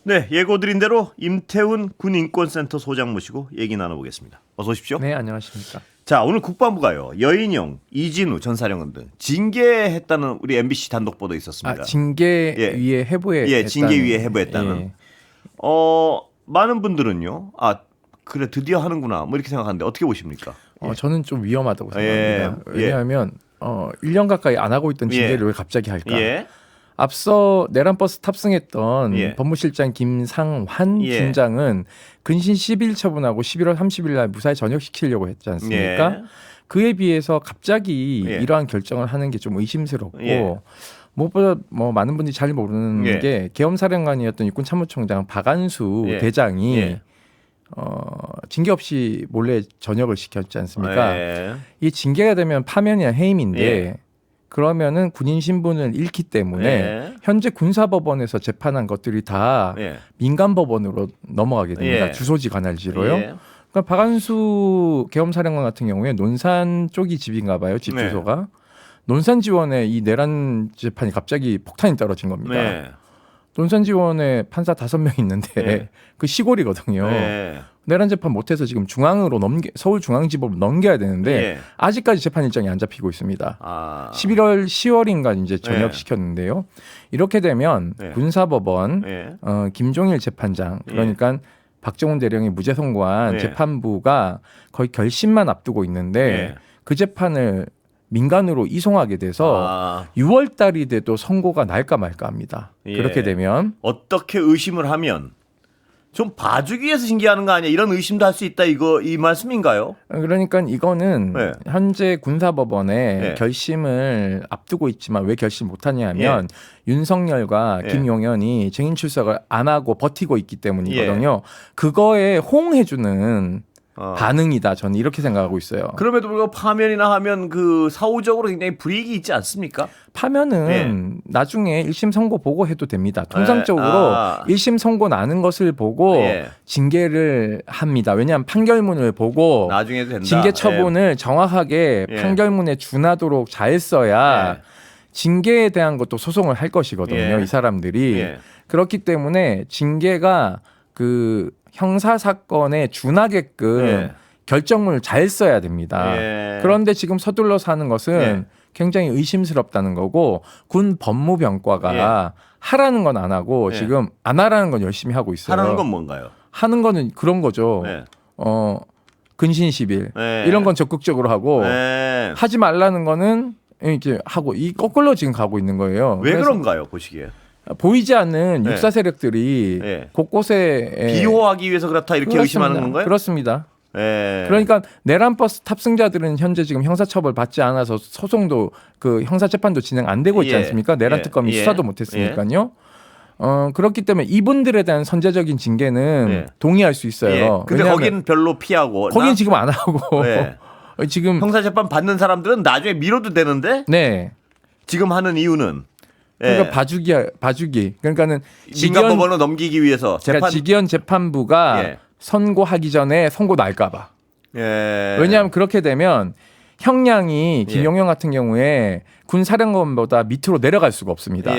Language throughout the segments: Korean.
네, 예고드린 대로 임태훈 군인권센터 소장 모시고 얘기 나눠보겠습니다. 어서 오십시오. 네, 안녕하십니까. 자, 오늘 국방부가요. 여인영, 이진우 전 사령관 등 징계했다는 우리 MBC 단독 보도 있었습니다. 징계위에 해부에 예, 징계위에 해부했다는. 예. 많은 분들은요. 아, 그래 드디어 하는구나. 뭐 이렇게 생각하는데 어떻게 보십니까? 저는 좀 위험하다고 예. 생각합니다. 왜냐하면 1년 가까이 안 하고 있던 징계를 왜 갑자기 할까? 예. 앞서 내란버스 탑승했던 예. 법무실장 김상환 팀장은 근신 10일 처분하고 11월 30일 날 무사히 전역시키려고 했지 않습니까? 예. 그에 비해서 갑자기 예. 이러한 결정을 하는 게 좀 의심스럽고 예. 무엇보다 많은 분들이 잘 모르는 예. 게 계엄사령관이었던 육군참모총장 박안수 예. 대장이 예. 징계 없이 몰래 전역을 시켰지 않습니까? 예. 이 징계가 되면 파면이나 해임인데 예. 그러면은 군인 신분을 잃기 때문에 예. 현재 군사법원에서 재판한 것들이 다 예. 민간법원으로 넘어가게 됩니다. 예. 주소지 관할지로요. 예. 그러니까 박안수 계엄사령관 같은 경우에 논산 쪽이 집인가 봐요. 집 네. 주소가. 논산 지원에 이 내란 재판이 갑자기 폭탄이 떨어진 겁니다. 네. 논산 지원에 판사 5명 있는데 네. 그 시골이거든요. 네. 내란 재판 못해서 지금 서울중앙지법으로 넘겨야 되는데 예. 아직까지 재판 일정이 안 잡히고 있습니다. 10월인가 이제 전역시켰는데요. 이렇게 되면 네. 군사법원 예. 김종일 재판장 그러니까 박정훈 대령이 무죄 선고한 예. 재판부가 거의 결심만 앞두고 있는데 예. 그 재판을 민간으로 이송하게 돼서 6월 달이 돼도 선고가 날까 말까 합니다. 예. 그렇게 되면 어떻게 의심을 하면 좀 봐주기 위해서 징계하는 거 아니야? 이런 의심도 할 수 있다 이 말씀인가요? 그러니까 이거는 네. 현재 군사법원의 네. 결심을 앞두고 있지만 왜 결심 못하냐 하면 윤석열과 예. 김용현이 증인 출석을 안 하고 버티고 있기 때문이거든요. 그거에 호응해주는 반응이다. 저는 이렇게 생각하고 있어요. 그럼에도 불구하고 파면이나 하면 그 사후적으로 굉장히 불이익이 있지 않습니까? 파면은 나중에 1심 선고 보고 해도 됩니다. 통상적으로 1심 선고 나는 것을 보고 징계를 합니다. 왜냐하면 판결문을 보고 나중에도 된다. 징계 처분을 정확하게 판결문에 준하도록 잘 써야 징계에 대한 것도 소송을 할 것이거든요. 이 사람들이. 그렇기 때문에 징계가 그 형사 사건에 준하게끔 결정문을 잘 써야 됩니다. 그런데 지금 서둘러서 하는 것은 굉장히 의심스럽다는 거고 군 법무병과가 하라는 건 안 하고 지금 안 하라는 건 열심히 하고 있어요. 하라는 건 뭔가요? 하는 거는 그런 거죠. 근신 10일 이런 건 적극적으로 하고 하지 말라는 거는 이렇게 하고 이 거꾸로 지금 가고 있는 거예요. 왜 그런가요, 보시기에? 보이지 않는 육사 세력들이 곳곳에 비호하기 위해서 그렇다 이렇게 의심하는 건가요? 그렇습니다. 그러니까 내란버스 탑승자들은 현재 지금 형사처벌 받지 않아서 소송도 그 형사재판도 진행 안 되고 있지 않습니까? 내란특검이 수사도 못했으니까요. 그렇기 때문에 이분들에 대한 선제적인 징계는 동의할 수 있어요. 근데 거기는 별로 피하고 거긴 지금 안 하고 지금 형사재판 받는 사람들은 나중에 미뤄도 되는데 지금 하는 이유는 그러니까 봐주기. 그러니까는 민간법원으로 넘기기 위해서 그러니까 직위원 재판부가 선고하기 전에 선고 날까봐. 왜냐하면 그렇게 되면 형량이 김용현 같은 경우에 군 사령관보다 밑으로 내려갈 수가 없습니다.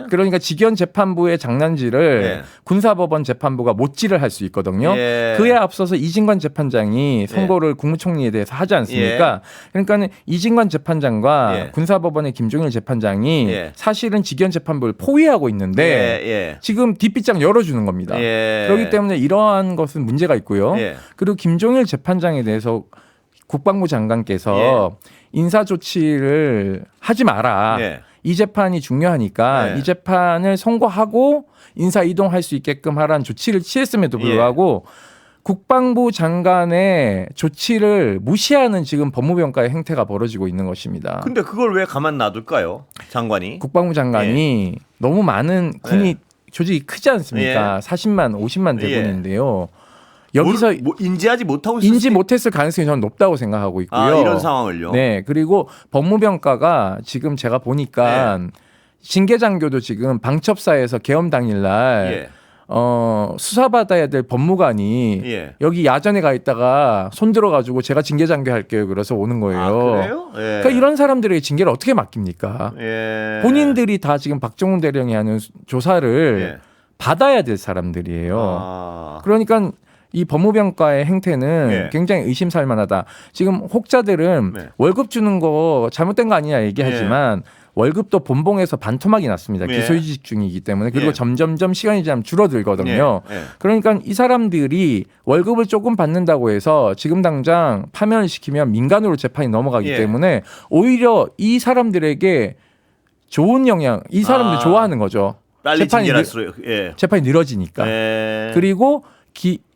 그러니까 직위원 재판부의 장난질을 군사법원 재판부가 못질을 할 수 있거든요. 그에 앞서서 이진관 재판장이 선고를 국무총리에 대해서 하지 않습니까? 그러니까 이진관 재판장과 군사법원의 김종일 재판장이 사실은 직위원 재판부를 포위하고 있는데 지금 뒷빗장 열어주는 겁니다. 그렇기 때문에 이러한 것은 문제가 있고요. 그리고 김종일 재판장에 대해서 국방부 장관께서 인사 조치를 하지 마라. 이 재판이 중요하니까 이 재판을 선고하고 인사 이동할 수 있게끔 하라는 조치를 취했음에도 불구하고 국방부 장관의 조치를 무시하는 지금 법무병과의 행태가 벌어지고 있는 것입니다. 근데 그걸 왜 가만 놔둘까요? 장관이? 국방부 장관이 너무 많은 군이 조직이 크지 않습니까? 40만, 50만 대군인데요. 여기서 인지하지 못하고 인지 못했을 가능성이 저는 높다고 생각하고 있고요. 이런 상황을요. 네, 그리고 법무병과가 지금 제가 보니까 징계장교도 지금 방첩사에서 계엄 당일날 수사받아야 될 법무관이 여기 야전에 가 있다가 손 들어가지고 제가 징계장교 할게요. 그래서 오는 거예요. 그래요? 그러니까 이런 사람들에게 징계를 어떻게 맡깁니까? 본인들이 다 지금 박정훈 대령이 하는 조사를 받아야 될 사람들이에요. 그러니까 이 법무병과의 행태는 네. 굉장히 의심살 만하다. 지금 혹자들은 네. 월급 주는 거 잘못된 거 아니냐 얘기하지만 월급도 본봉에서 반토막이 났습니다. 네. 기소유직 중이기 때문에. 그리고 네. 점점점 시간이 지나면 줄어들거든요. 네. 네. 그러니까 이 사람들이 월급을 조금 받는다고 해서 지금 당장 파면을 시키면 민간으로 재판이 넘어가기 때문에 오히려 이 사람들에게 좋은 영향, 이 사람들 좋아하는 거죠. 빨리 징계할수록 재판이 늘어지니까. 그리고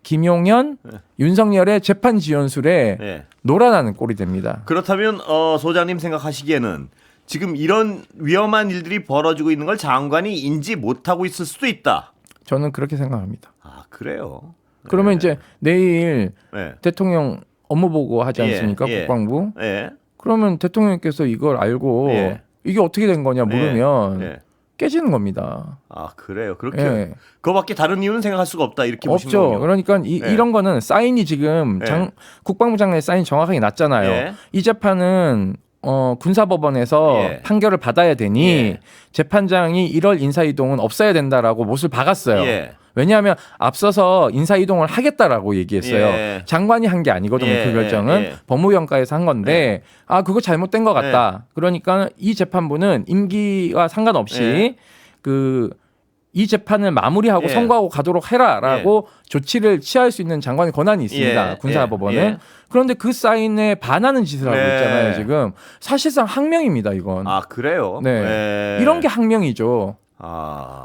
김용현, 윤석열의 재판 지연술에 놀아나는 꼴이 됩니다. 그렇다면 소장님 생각하시기에는 지금 이런 위험한 일들이 벌어지고 있는 걸 장관이 인지 못하고 있을 수도 있다. 저는 그렇게 생각합니다. 아, 그래요? 그러면 이제 내일 대통령 업무 보고 하지 않습니까? 국방부. 그러면 대통령께서 이걸 알고 이게 어떻게 된 거냐 물으면 깨지는 겁니다. 아, 그래요? 그렇게 그거밖에 다른 이유는 생각할 수가 없다 이렇게 보시는 없죠. 거군요. 그러니까 이런 거는 사인이 지금 국방부 장관의 사인 정확하게 났잖아요. 이 재판은 군사법원에서 판결을 받아야 되니 재판장이 1월 인사이동은 없어야 된다라고 못을 박았어요. 왜냐하면 앞서서 인사이동을 하겠다라고 얘기했어요. 장관이 한 게 아니거든요. 그 결정은 법무병과에서 한 건데 그거 잘못된 것 같다. 그러니까 이 재판부는 임기와 상관없이 이 재판을 마무리하고 선고하고 가도록 해라라고 조치를 취할 수 있는 장관의 권한이 있습니다. 군사법원은. 그런데 그 사인에 반하는 짓을 하고 있잖아요. 지금 사실상 항명입니다. 이건. 아, 그래요? 이런 게 항명이죠.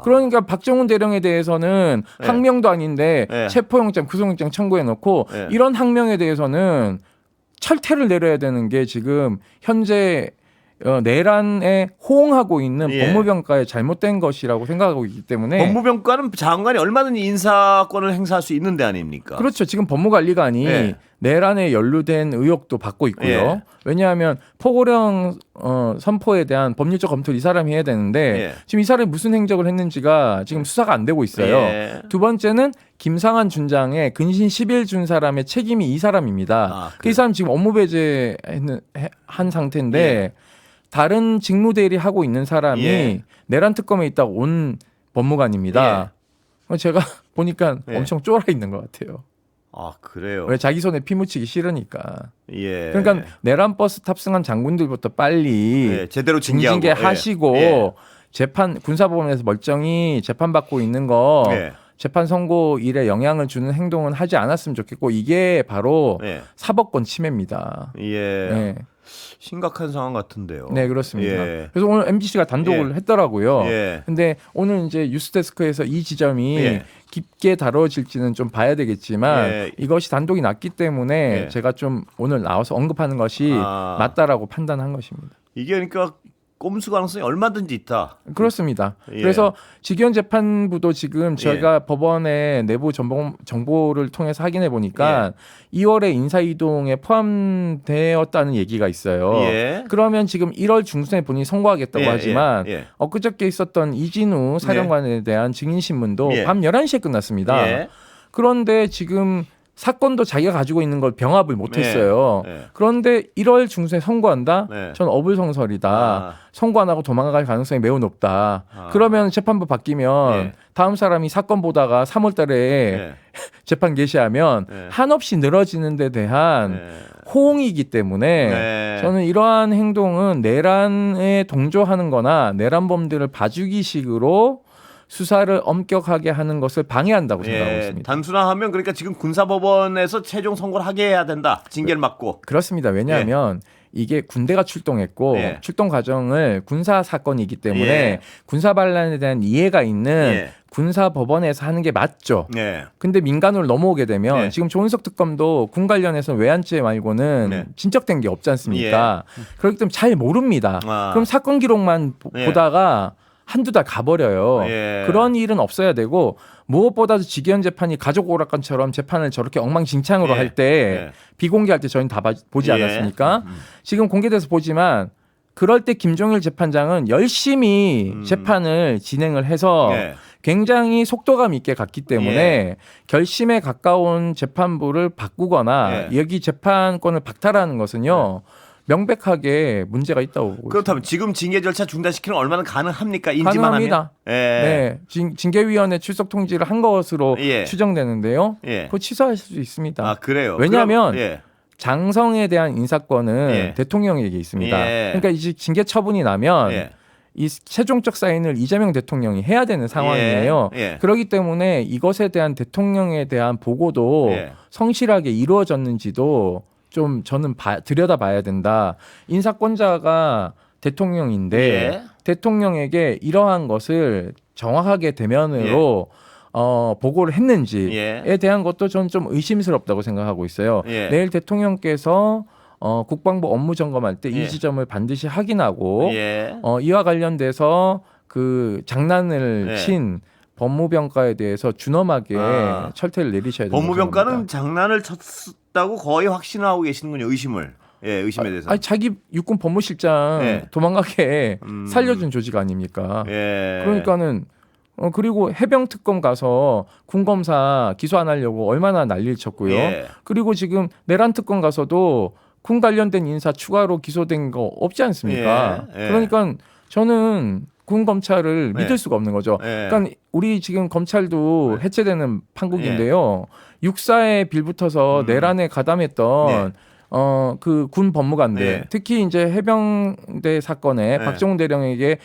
그러니까 박정훈 대령에 대해서는 항명도 아닌데 체포영장, 구속영장 청구해놓고 이런 항명에 대해서는 철퇴를 내려야 되는 게 지금 현재 내란에 호응하고 있는 법무병과의 잘못된 것이라고 생각하고 있기 때문에 법무병과는 장관이 얼마든지 인사권을 행사할 수 있는 데 아닙니까? 그렇죠. 지금 법무관리관이 내란에 연루된 의혹도 받고 있고요. 왜냐하면 포고령 선포에 대한 법률적 검토를 이 사람이 해야 되는데 지금 이 사람이 무슨 행적을 했는지가 지금 수사가 안 되고 있어요. 두 번째는 김상환 준장의 근신 10일 준 사람의 책임이 이 사람입니다. 이 사람 지금 업무 배제한 상태인데 다른 직무 대리 하고 있는 사람이 내란 특검에 있다가 온 법무관입니다. 제가 보니까 엄청 쫄아 있는 것 같아요. 아, 그래요? 왜 자기 손에 피 묻히기 싫으니까. 그러니까 내란 버스 탑승한 장군들부터 빨리 제대로 징계하시고 재판 군사법원에서 멀쩡히 재판받고 있는 거 재판 선고 일에 영향을 주는 행동은 하지 않았으면 좋겠고 이게 바로 사법권 침해입니다. 심각한 상황 같은데요. 네, 그렇습니다. 그래서 오늘 MBC가 단독을 했더라고요. 근데 오늘 이제 뉴스데스크에서 이 지점이 깊게 다뤄질지는 좀 봐야 되겠지만 이것이 단독이 났기 때문에 제가 좀 오늘 나와서 언급하는 것이 맞다라고 판단한 것입니다. 이게 그러니까 꼼수 가능성이 얼마든지 있다. 그렇습니다. 그래서 직위원 재판부도 지금 저희가 법원의 내부 정보를 통해서 확인해 보니까 2월에 인사이동에 포함되었다는 얘기가 있어요. 그러면 지금 1월 중순에 본인이 선고하겠다고 하지만 엊그저께 있었던 이진우 사령관에 대한 증인신문도 밤 11시에 끝났습니다. 그런데 지금 사건도 자기가 가지고 있는 걸 병합을 못했어요. 그런데 1월 중순에 선고한다? 전 어불성설이다. 선고 안 하고 도망갈 가능성이 매우 높다. 그러면 재판부 바뀌면 다음 사람이 사건 보다가 3월 달에 재판 개시하면 한없이 늘어지는 데 대한 호응이기 때문에 저는 이러한 행동은 내란에 동조하는 거나 내란범들을 봐주기식으로 수사를 엄격하게 하는 것을 방해한다고 생각하고 있습니다. 단순화하면 그러니까 지금 군사법원에서 최종 선고를 하게 해야 된다. 징계를 받고. 그렇습니다. 왜냐하면 이게 군대가 출동했고 출동 과정을 군사 사건이기 때문에 군사 반란에 대한 이해가 있는 군사법원에서 하는 게 맞죠. 근데 민간으로 넘어오게 되면 지금 조은석 특검도 군 관련해서 외환죄 말고는 진척된 게 없지 않습니까? 그렇기 때문에 잘 모릅니다. 그럼 사건 기록만 보다가 한두 달 가버려요. 그런 일은 없어야 되고 무엇보다도 직위원 재판이 가족 오락관처럼 재판을 저렇게 엉망진창으로 할 때 비공개할 때 저희는 다 보지 않았습니까? 지금 공개돼서 보지만 그럴 때 김종일 재판장은 열심히 재판을 진행을 해서 굉장히 속도감 있게 갔기 때문에 결심에 가까운 재판부를 바꾸거나 여기 재판권을 박탈하는 것은요. 명백하게 문제가 있다고 보고 그렇다면 지금 징계 절차 중단시키는 건 얼마나 가능합니까? 인지만 가능합니다. 하면? 네, 징계위원회 출석 통지를 한 것으로 추정되는데요. 그거 취소할 수 있습니다. 아, 그래요? 왜냐하면 장성에 대한 인사권은 대통령에게 있습니다. 그러니까 이제 징계 처분이 나면 이 최종적 사인을 이재명 대통령이 해야 되는 상황이에요. 그렇기 때문에 이것에 대한 대통령에 대한 보고도 성실하게 이루어졌는지도 좀 저는 들여다봐야 된다. 인사권자가 대통령인데 대통령에게 이러한 것을 정확하게 대면으로 보고를 했는지에 대한 것도 저는 좀 의심스럽다고 생각하고 있어요. 내일 대통령께서 국방부 업무 점검할 때 이 지점을 반드시 확인하고 이와 관련돼서 그 장난을 친 법무병가에 대해서 준엄하게 철퇴를 내리셔야 된다고 법무병가는 생각합니다. 장난을 쳤다고 거의 확신하고 계시는군요. 의심에 대해서. 아니, 자기 육군 법무실장 도망가게 살려준 조직 아닙니까? 그러니까는 그리고 해병 특검 가서 군검사 기소 안 하려고 얼마나 난리를 쳤고요. 그리고 지금 내란 특검 가서도 군 관련된 인사 추가로 기소된 거 없지 않습니까? 그러니까 저는 군 검찰을 믿을 수가 없는 거죠. 그러니까 우리 지금 검찰도 해체되는 판국인데요. 육사에 빌붙어서 내란에 가담했던 그 군 법무관들 특히 이제 해병대 사건에 박정훈 대령에게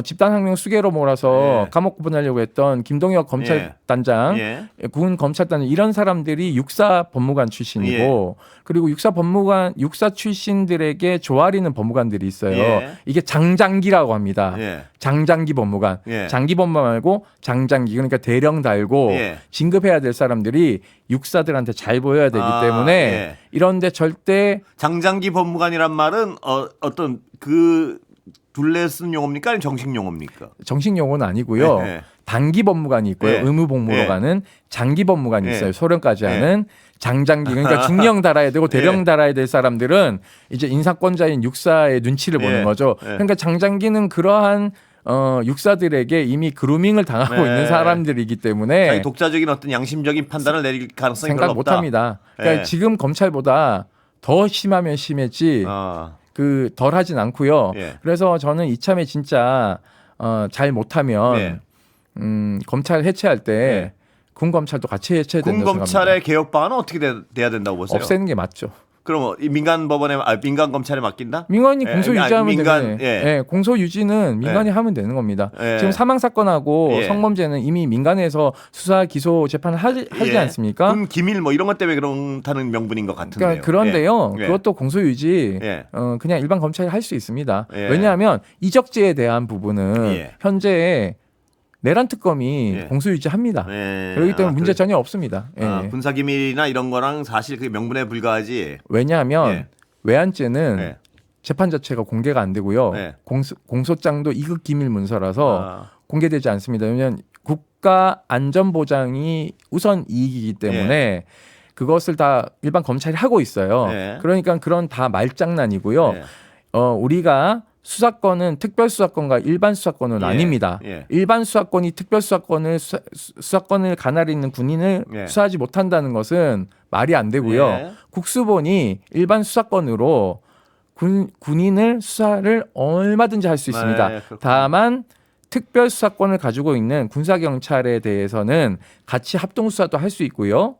집단항명 수괴로 몰아서 감옥 보내려고 했던 김동혁 검찰단장, 군 검찰단장 이런 사람들이 육사 법무관 출신이고 그리고 육사 출신들에게 조아리는 법무관들이 있어요. 이게 장장기라고 합니다. 장장기 법무관, 장기 법무관 말고 장장기 그러니까 대령 달고 진급해야 될 사람들이 육사들한테 잘 보여야 되기 때문에 이런데 절대 장장기 법무관이란 말은 어떤 그 둘레 쓴 용어입니까? 아니면 정식 용어입니까? 정식 용어는 아니고요. 단기 법무관이 있고요. 의무 복무로 가는 장기 법무관이 있어요. 소령까지 하는 장장기 그러니까 중령 달아야 되고 대령 달아야 될 사람들은 이제 인사권자인 육사의 눈치를 보는 거죠. 그러니까 장장기는 그러한 육사들에게 이미 그루밍을 당하고 있는 사람들이기 때문에 자기 독자적인 어떤 양심적인 판단을 내릴 가능성이 생각 별로 없다. 못합니다. 그러니까 지금 검찰보다 더 심하면 심했지 그 덜 하진 않고요. 그래서 저는 이참에 진짜 잘 못하면 검찰 해체할 때 군 검찰도 같이 해체해야 된다고 생각합니다. 군 검찰의 개혁 방안은 어떻게 돼야 된다고 보세요? 없애는 게 맞죠. 그럼 민간 법원에 민간 검찰에 맡긴다? 민간이 공소 유지하면 되는 공소 유지는 민간이 하면 되는 겁니다. 지금 사망 사건하고 성범죄는 이미 민간에서 수사 기소 재판을 하지 않습니까? 군 기밀 뭐 이런 것 때문에 그렇다는 명분인 것 같은데요. 그러니까 그런데요. 그것도 공소 유지 그냥 일반 검찰이 할 수 있습니다. 왜냐하면 이적죄에 대한 부분은 현재 내란 특검이 공소 유지합니다. 그렇기 때문에 문제 전혀 없습니다. 군사 기밀이나 이런 거랑 사실 그게 명분에 불과하지. 왜냐하면 외환죄는 재판 자체가 공개가 안 되고요. 공소장도 2급 기밀 문서라서 공개되지 않습니다. 왜냐하면 국가 안전 보장이 우선 이익이기 때문에 그것을 다 일반 검찰이 하고 있어요. 그러니까 그런 다 말장난이고요. 우리가 수사권은 특별수사권과 일반 수사권은 아닙니다. 일반 수사권이 특별수사권을 수사권을 가나리는 군인을 수사하지 못한다는 것은 말이 안 되고요. 국수본이 일반 수사권으로 군인을 수사를 얼마든지 할 수 있습니다. 다만 특별수사권을 가지고 있는 군사경찰에 대해서는 같이 합동수사도 할 수 있고요.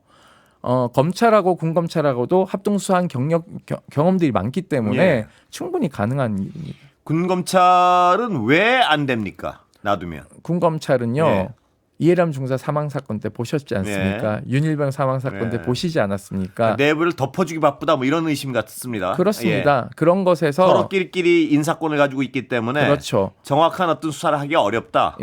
검찰하고 군검찰하고도 합동수사한 경험들이 많기 때문에 충분히 가능한 일입니다. 군검찰은 왜 안 됩니까? 놔두면. 군검찰은요. 이해람 중사 사망 사건 때 보셨지 않습니까? 윤일병 사망 사건 때 보시지 않았습니까? 내부를 덮어주기 바쁘다 뭐 이런 의심 같습니다. 그렇습니다. 그런 것에서 서로끼리 인사권을 가지고 있기 때문에 그렇죠. 정확한 어떤 수사를 하기가 어렵다.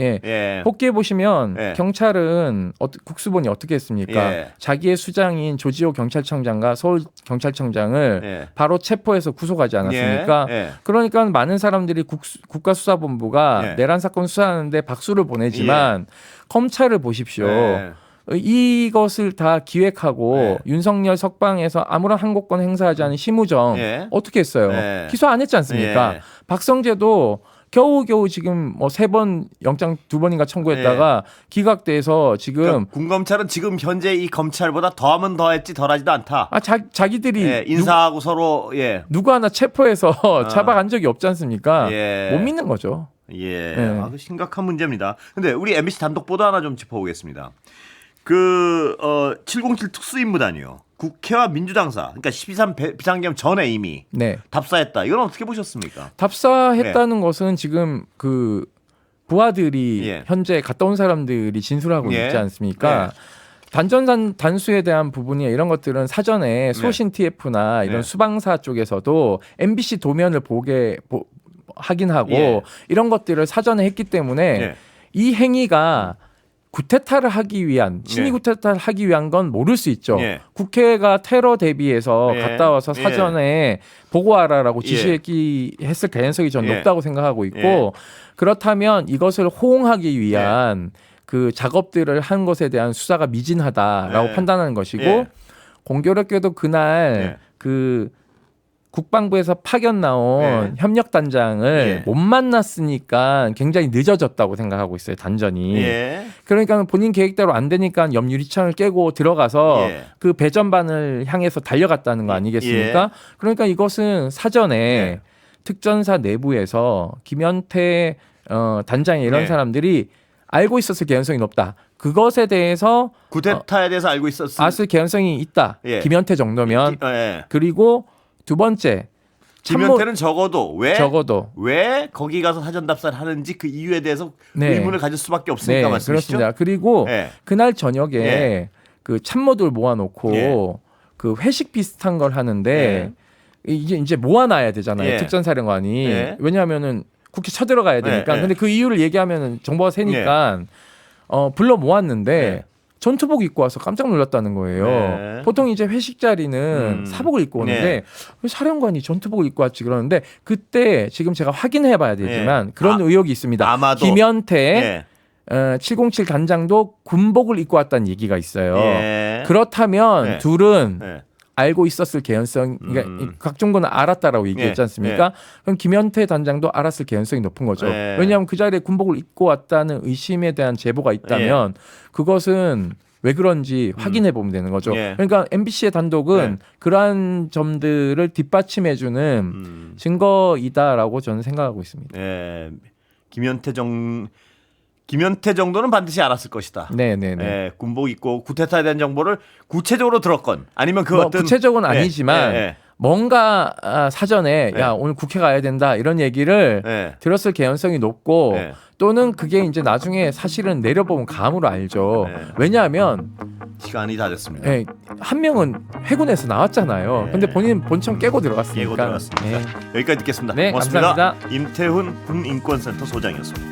복기해 보시면 경찰은 국수본이 어떻게 했습니까? 자기의 수장인 조지호 경찰청장과 서울 경찰청장을 바로 체포해서 구속하지 않았습니까? 그러니까 많은 사람들이 국가수사본부가 내란 사건 수사하는데 박수를 보내지만 검찰을 보십시오. 이것을 다 기획하고 윤석열 석방에서 아무런 항고권 행사하지 않은 심우정 어떻게 했어요? 기소 안 했지 않습니까? 박성재도 겨우겨우 지금 뭐 3번 영장 2번인가 청구했다가 기각돼서 지금 그러니까 군검찰은 지금 현재 이 검찰보다 더하면 더했지 덜하지도 않다. 자기들이 인사하고 서로 누구 하나 체포해서 잡아간 적이 없지 않습니까? 못 믿는 거죠. 아주 심각한 문제입니다. 근데 우리 MBC 단독 보도 하나 좀 짚어보겠습니다. 707 특수임무단이요. 국회와 민주당사, 그러니까 12.3 비상계엄 전에 이미 답사했다. 이건 어떻게 보셨습니까? 답사했다는 것은 지금 그 부하들이 현재 갔다 온 사람들이 진술하고 있지 않습니까? 단수에 대한 부분이 이런 것들은 사전에 소신 TF나 이런 수방사 쪽에서도 MBC 도면을 확인하고 이런 것들을 사전에 했기 때문에 이 행위가 구테타를 하기 위한 친위 구테타를 하기 위한 건 모를 수 있죠. 국회가 테러 대비해서 갔다 와서 사전에 보고하라라고 지시했을 가능성이 전 높다고 생각하고 있고 그렇다면 이것을 호응하기 위한 그 작업들을 한 것에 대한 수사가 미진하다라고 판단하는 것이고 공교롭게도 그날 그 국방부에서 파견 나온 협력단장을 못 만났으니까 굉장히 늦어졌다고 생각하고 있어요. 단전이. 그러니까 본인 계획대로 안 되니까 옆 유리창을 깨고 들어가서 그 배전반을 향해서 달려갔다는 거 아니겠습니까? 그러니까 이것은 사전에 특전사 내부에서 김현태 단장이 이런 사람들이 알고 있었을 가능성이 높다. 그것에 대해서 구테타에 대해서 알고 있었을 가능성이 있다. 김현태 정도면. 그리고 두 번째, 김현태는 적어도 왜 거기 가서 사전 답사를 하는지 그 이유에 대해서 의문을 가질 수밖에 없으니까 말씀이시죠? 그렇습니다. 그리고 그날 저녁에 그 참모들 모아놓고 그 회식 비슷한 걸 하는데 이제 모아놔야 되잖아요. 특전사령관이. 왜냐하면은 국회 쳐들어가야 되니까. 근데 그 이유를 얘기하면은 정보가 새니까 불러 모았는데 전투복 입고 와서 깜짝 놀랐다는 거예요. 보통 이제 회식 자리는 사복을 입고 오는데 왜 사령관이 전투복을 입고 왔지 그러는데 그때 지금 제가 확인해 봐야 되지만 그런 의혹이 있습니다. 아마도 김현태 707 단장도 군복을 입고 왔다는 얘기가 있어요. 그렇다면 둘은 알고 있었을 개연성, 그러니까 각종거는 알았다라고 얘기했지 않습니까? 그럼 김현태 단장도 알았을 개연성이 높은 거죠. 왜냐하면 그 자리에 군복을 입고 왔다는 의심에 대한 제보가 있다면 그것은 왜 그런지 확인해 보면 되는 거죠. 그러니까 MBC의 단독은 그러한 점들을 뒷받침해주는 증거이다라고 저는 생각하고 있습니다. 김현태 정도는 반드시 알았을 것이다. 군복 입고 구테타에 대한 정보를 구체적으로 들었건 아니면 어떤 구체적은 아니지만 뭔가 사전에 야 오늘 국회 가야 된다 이런 얘기를 들었을 개연성이 높고 또는 그게 이제 나중에 사실은 내려보면 감으로 알죠. 왜냐하면 시간이 다 됐습니다. 한 명은 해군에서 나왔잖아요. 근데 본인 본청 깨고 들어갔으니까. 여기까지 듣겠습니다. 고맙습니다. 감사합니다. 임태훈 군인권센터 소장이었습니다.